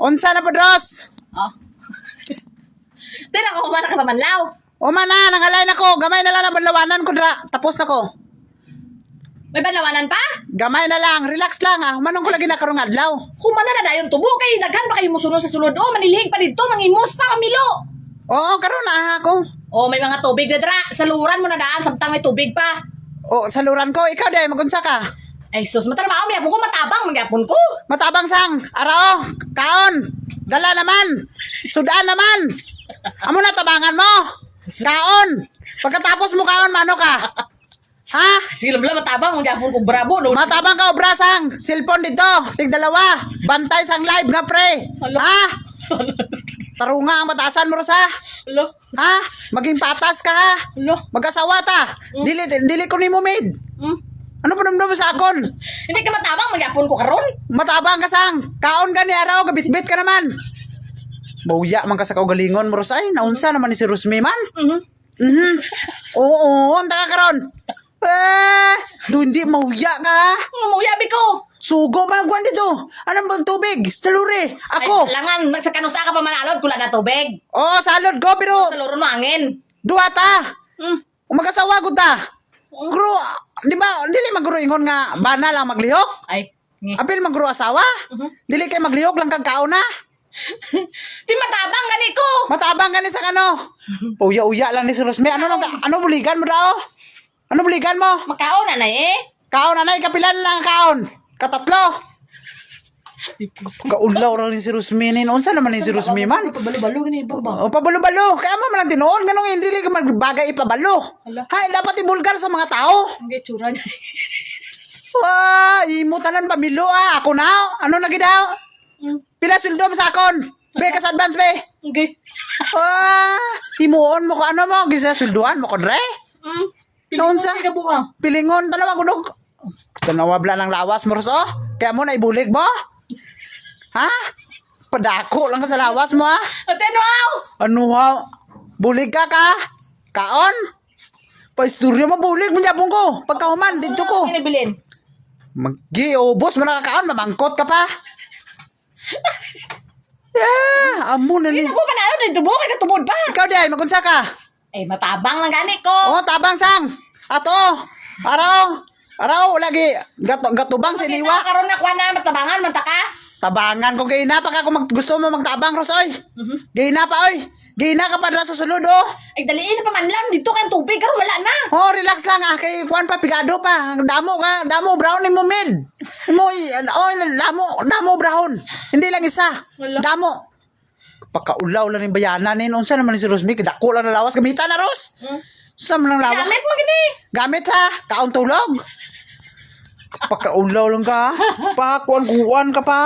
Unsa na Pedros? Oh. Tira ko humana ka pa manlaw. O mana, nangalay na ko. Gamay na lang ang banlawanan ko dra. Tapos na ko. May banlawanan pa? Gamay na lang. Relax lang ah. Manong ko lagi na karong adlaw. Humana na dayon tubo kay daghan pa kayo musunod sa sulod. Oh, manilhig pa dito, mangimos pa kamilo. Oo, karon na ako. Oh, may mga tubig na dra. Saluran mo na daan samtang may tubig pa. O, saluran ko. Ikaw day, magunsa ka. Ay, sus, matrabaho may apon ko matabang, magyapon ko. Matabang sang. Arao. Kaon. Dala naman. Sudaan naman. Amo na tabangan mo. Kaon. Pagkatapos mo kaon, mano ka? Ha? Sige lang matabang, magyapon ko bravo no. Matabang ka obra sang. Cellphone dito. Tig-dalawa. Bantay sang live nga pre. Alo. Ha? Tarunga ang matasan mo Rosa. Hello. Ha? Maging patas ka ha. Hello. Mag-asawa ta. Dili ko ni mo maid. Ano pa mo sa akon? Hindi ka matabang, magyapon ko karon. Matabang ka sang. Kaon ka ni araw, gabit-bit ka naman. Bauya man ka sa kaugalingon mo Rosa. Ay, naunsa naman ni si Rusmi man. Oo, anta ka karon. Hindi mahuya ka ha. Umuyabi ko. Sugo magwan dito. Anong bang tubig? Saluri. Ako. Ay, langan, sa kanusa ka pa manalod, kula na tubig. Oh, salod ko pero Saluron mo angin. duwata. Umagasawa ko ta. Mm. Guru, di ba? Dili maguro ingon nga bana lang maglihok. Ay, Apil maguro asawa. Dili kay maglihok lang kag kaon na. di matabang gani ko. Matabang gani sa ano. Uya-uya lang ni si Rosme. Ano buligan mo daw? Ano buligan mo? Makaon na eh. Kaon anay kapilan lang ang kaon. Katatlo. Kaulaw ra ni si Rosme nin. Unsa naman ni si Rosme man? Pabalo-balo gani ba? O pabalo-balo. Kaya mo man ang tinuod ganun hindi ka magbagay ipabalo. Hala. Hay dapat ibulgar sa mga tao. Ang gitsura niya. Wah, imutanan pamilo ah. Ako na. Ano na gidaw? Pila sweldo mo sa akon? Be kas advance be. Okay. Himuon mo ko ano mo, gisa sweldoan mo ko dre. Noon sa Ka buka. pilingon tanawa ko dog. Tanawa bla ng lawas mo Roso. Kaya mo na ibulig mo. Ha? Padako lang ka sa lawas mo ha. Ate wow. Ano ha? Bulig ka ka? Kaon? Paistorya mo bulig mo yapon ko. Pagkahuman dito ko. Kinibilin. Mag-giubos mo nakakaon, mamangkot ka pa. Amo na ni. Ako pa na dito buka ka tubod pa. Ikaw di ay, magunsa ka. Eh matabang lang gani ko. Oh, tabang sang. Ato. Araw, lagi. Gatubang siniwa. Karon na kuha na matabangan man ta ka. Tabangan ko gayna pa ka kung gusto mo magtabang, Rosoy. Gayna pa, oy. Gayna ka pa dra sa sulod, oh. Ay daliin na pa man lang dito kan tubig karon wala na. Oh, relax lang ah. Kay kuan pa, pigado pa. Damo ka. Damo, brown mo mid. Damo, brown. Hindi lang isa. Wala. Damo. Pagkaulaw lang yung bayanan ni unsa naman ni si Rosmi kadako lang na lawas gamitan na Ros. Sam lang lawas. Gamit mo gani. Gamit ha, kaon tulog. Pagkaulaw lang ka. Pa kuan ka pa.